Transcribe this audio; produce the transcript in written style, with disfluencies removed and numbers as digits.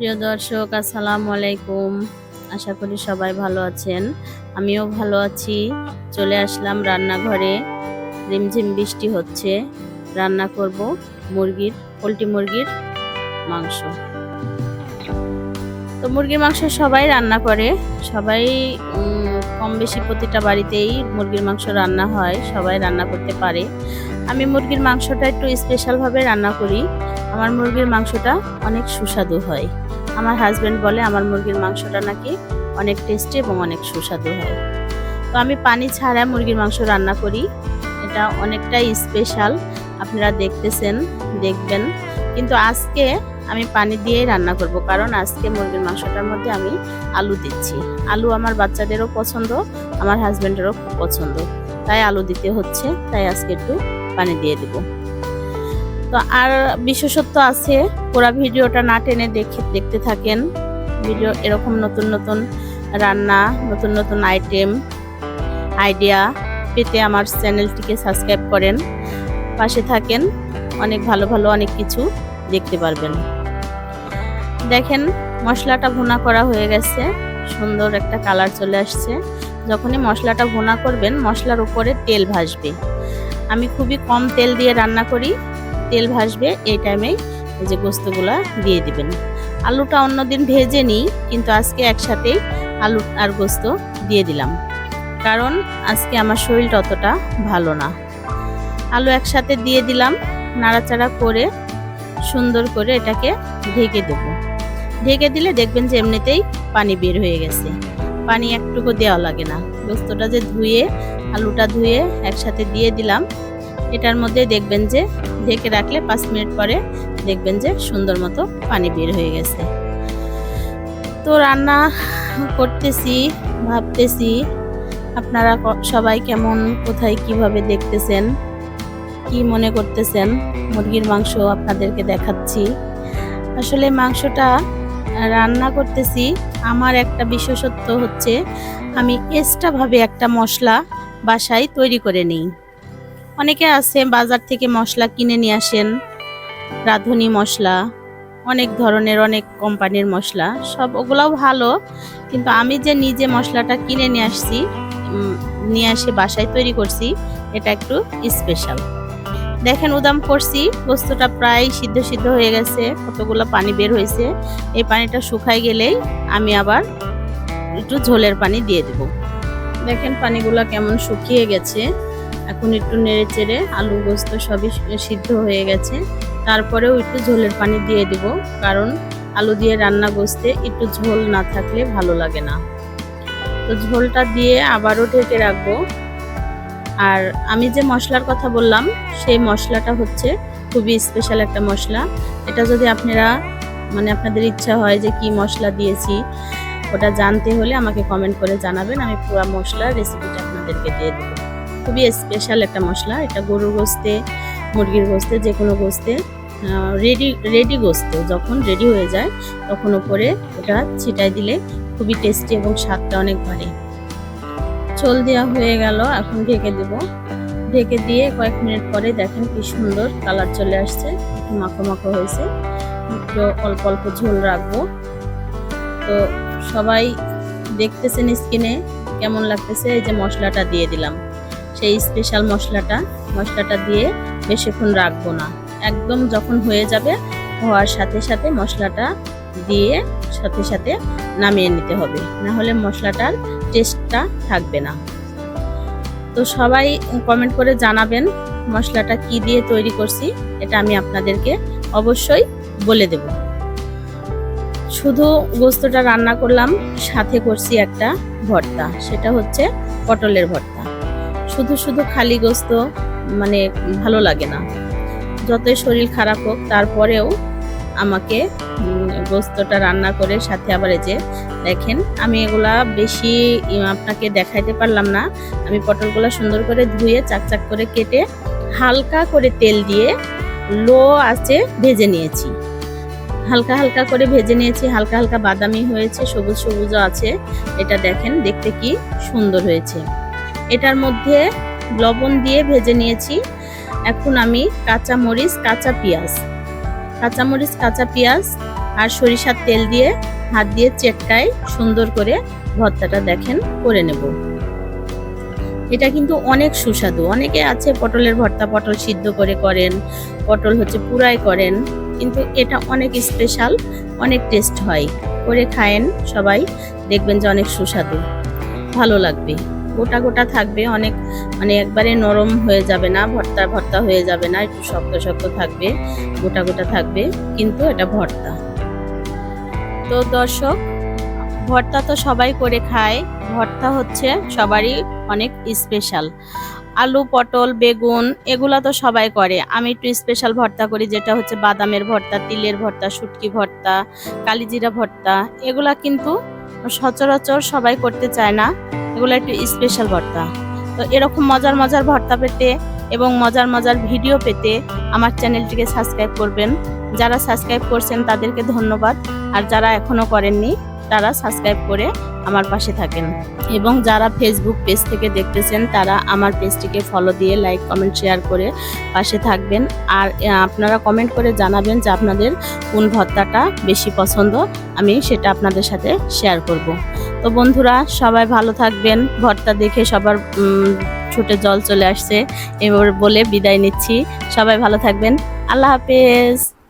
প্রিয় দর্শক, আসসালামু আলাইকুম। আশা করি সবাই ভালো আছেন। আমিও ভালো আছি। চলে আসলাম রান্নাঘরে। রিমঝিম বৃষ্টি হচ্ছে। রান্না করব পোলট্রি মুরগির মাংস। তো মুরগির মাংস সবাই রান্না করে। সবাই কম বেশি প্রতিটা বাড়িতেই মুরগির মাংস রান্না হয়, সবাই রান্না করতে পারে। আমি মুরগির মাংসটা একটু স্পেশালভাবে রান্না করি। আমার মুরগির মাংসটা অনেক সুস্বাদু হয়। আমার হাজব্যান্ড বলে আমার মুরগির মাংসটা নাকি অনেক টেস্টি এবং অনেক সুস্বাদু হয়। তো আমি পানি ছাড়া মুরগির মাংস রান্না করি। এটা অনেকটাই স্পেশাল, আপনারা দেখবেন। কিন্তু আজকে আমি পানি দিয়েই রান্না করব, কারণ আজকে মুরগির মাংসটার মধ্যে আমি আলু দিচ্ছি। আলু আমার বাচ্চাদেরও পছন্দ, আমার হাজব্যান্ডেরও খুব পছন্দ, তাই আলু দিতে হচ্ছে। তাই আজকে একটু পানি দিয়ে দেব। তো আর বিশেষত্ব আছে, পুরো ভিডিওটা না টেনে দেখতে থাকেন। ভিডিও এরকম নতুন নতুন রান্না, নতুন নতুন আইডিয়া পেতে আমার চ্যানেলটিকে সাবস্ক্রাইব করেন, পাশে থাকেন। অনেক ভালো ভালো অনেক কিছু দেখতে পারবেন। দেখেন, মশলাটা ভুনা করা হয়ে গেছে, সুন্দর একটা কালার চলে আসছে। যখনই মশলাটা ভুনা করবেন, মশলার উপরে তেল ভাসবে। আমি খুবই কম তেল দিয়ে রান্না করি। তেল ভাসবে এই টাইমেই এই যে গোস্তগুলা দিয়ে দিবেন। আলুটা অন্যদিন ভেজে নিই, কিন্তু আজকে একসাথেই আলু আর গোস্ত দিয়ে দিলাম, কারণ আজকে আমার শরীরটা অতটা ভালো না। আলু একসাথে দিয়ে দিলাম, নাড়াচাড়া করে সুন্দর করে এটাকে ঢেকে দেব। ঢেকে দিলে দেখবেন যে এমনিতেই পানি বের হয়ে গেছে, পানি একটুকু দেওয়া লাগে না। গোস্তটা যে আলুটা ধুয়ে একসাথে দিয়ে দিলাম, এটার মধ্যে দেখবেন যে ঢেকে রাখলে 5 মিনিট পরে দেখবেন যে সুন্দর মতো পানি বের হয়ে গেছে। তো রান্না করতেছি, ভাবতেছি আপনারা সবাই কেমন, কোথায় কিভাবে দেখতেছেন, কি মনে করতেছেন। মুরগির মাংস আপনাদেরকে দেখাচ্ছি। আসলে মাংসটা রান্না করতেছি, আমার একটা বিশেষত্ব হচ্ছে আমি এক্সট্রাভাবে একটা মশলা বাসায় তৈরি করে নিই। অনেকে আছে বাজার থেকে মশলা কিনে নিয়ে আসেন, রাঁধুনি মশলা, অনেক ধরনের অনেক কোম্পানির মশলা, সব ওগুলাও ভালো। কিন্তু আমি যে নিজে মশলাটা কিনে নিয়ে এসে বাসায় তৈরি করছি, এটা একটু স্পেশাল। দেখেন, উদাম করছি, গোস্তটা প্রায় সিদ্ধ হয়ে গেছে, কতগুলো পানি বের হয়েছে। এই পানিটা শুকাই গেলেই আমি আবার একটু ঝোলের পানি দিয়ে দেব। দেখেন পানিগুলো কেমন শুকিয়ে গেছে। এখন একটু নেড়ে চেড়ে, আলু গোস্ত সবই সিদ্ধ হয়ে গেছে, তারপরেও একটু ঝোলের পানি দিয়ে দেব, কারণ আলু দিয়ে রান্না গোস্তে একটু ঝোল না থাকলে ভালো লাগে না। তো ঝোলটা দিয়ে আবারও ঢেকে রাখবো। আর আমি যে মশলার কথা বললাম, সেই মশলাটা হচ্ছে খুবই স্পেশাল একটা মশলা। এটা যদি আপনাদের ইচ্ছা হয় যে কি মশলা দিয়েছি, ওটা জানতে হলে আমাকে কমেন্ট করে জানাবেন, আমি পুরো মশলার রেসিপিটা আপনাদেরকে দিয়ে দেবো। খুবই স্পেশাল একটা মশলা এটা। গরুর গোস্তে, মুরগির গোস্তে, যে কোনো গোস্তে, রেডি গোস্ত যখন রেডি হয়ে যায় তখন উপরে ওটা ছিটাই দিলে খুবই টেস্টি এবং স্বাদটা অনেক বাড়ে। চোল দেওয়া হয়ে গেল, এখন ঢেকে দেব। ঢেকে দিয়ে কয়েক মিনিট পরে দেখেন কি সুন্দর কালার চলে আসছে, একটু মাখো মাখো হয়েছে। একটু অল্প অল্প ঝোল রাখবো। তো সবাই দেখতেছেন স্ক্রিনে কেমন লাগতেছে। এই যে মশলাটা দিয়ে দিলাম, সেই স্পেশাল মশলাটা দিয়ে বেশিক্ষণ রাখবো না। একদম যখন হয়ে যাবে, হওয়ার সাথে সাথে মশলাটা দিয়ে সাথে সাথে নামিয়ে নিতে হবে, না হলে মশলাটার টেস্টটা থাকবে না। তো সবাই কমেন্ট করে জানাবেন মশলাটা কি দিয়ে তৈরি করছি, এটা আমি আপনাদেরকে অবশ্যই বলে দেব। শুধু গোস্তটা রান্না করলাম, সাথে করছি একটা ভর্তা, সেটা হচ্ছে পটলের ভর্তা। শুধু খালি গোস্ত ভালো লাগে না। যতই শরীর খারাপ হোক, তারপরেও আমাকে গোস্তটা রান্না করে সাথে আবার এই যে দেখেন, আমি এগুলা বেশি আপনাকে দেখাইতে পারলাম না। আমি পটলগুলা সুন্দর করে ধুয়ে চাকচাক করে কেটে হালকা করে তেল দিয়ে লো আঁচে ভেজে নিয়েছি। হালকা হালকা করে ভেজে নিয়েছি, হালকা হালকা বাদামি হয়েছে, সবুজ সবুজও আছে। এটা দেখেন দেখতে কি সুন্দর হয়েছে। এটার মধ্যে লবণ দিয়ে ভেজে নিয়েছি। এখন আমি কাঁচামরিচ, কাঁচা পেঁয়াজ আর সরিষার তেল দিয়ে হাত দিয়ে চেটকায় সুন্দর করে ভর্তাটা দেখেন করে নেব। এটা কিন্তু অনেক সুস্বাদু। অনেকে আছে পটলের ভর্তা পটল সিদ্ধ করে করেন, পটল হচ্ছে পুরাই করেন, কিন্তু এটা অনেক স্পেশাল, অনেক টেস্ট হয়। করে খায়েন সবাই, দেখবেন যে অনেক সুস্বাদু, ভালো লাগবে। গোটা গোটা থাকবে, অনেক মানে একবারে নরম হয়ে যাবে না, ভর্তা ভর্তা হয়ে যাবে না, একটু শক্ত শক্ত থাকবে, গোটা গোটা থাকবে, কিন্তু এটা ভর্তা। তো দর্শক, ভর্তা তো সবাই করে খায়, ভর্তা হচ্ছে সবারই অনেক স্পেশাল। আলু পটল বেগুন এগুলা তো সবাই করে, আমি একটু স্পেশাল ভর্তা করি, যেটা হচ্ছে বাদামের ভর্তা, তিলের ভর্তা, শুটকি ভর্তা, কালিজিরা ভর্তা। এগুলা কিন্তু সচরাচর সবাই করতে চায় না, এগুলো একটু স্পেশাল ভর্তা। তো এরকম মজার মজার ভর্তা পেতে এবং মজার মজার ভিডিও পেতে আমার চ্যানেলটিকে সাবস্ক্রাইব করবেন। যারা সাবস্ক্রাইব করছেন তাদেরকে ধন্যবাদ, আর যারা এখনো করেননি তারা সাবস্ক্রাইব করে আমার পাশে থাকেন। এবং যারা ফেসবুক পেজ থেকে দেখতেছেন তারা আমার পেজটিকে ফলো দিয়ে লাইক কমেন্ট শেয়ার করে পাশে থাকবেন। আর আপনারা কমেন্ট করে জানাবেন যে আপনাদের কোন ভর্তাটা বেশি পছন্দ, আমি সেটা আপনাদের সাথে শেয়ার করব। তো বন্ধুরা, সবাই ভালো থাকবেন। ভর্তা দেখে সবার ঠোঁটে জল চলে আসছে, এবার বলে বিদায় নিচ্ছি। সবাই ভালো থাকবেন। আল্লাহ হাফেজ।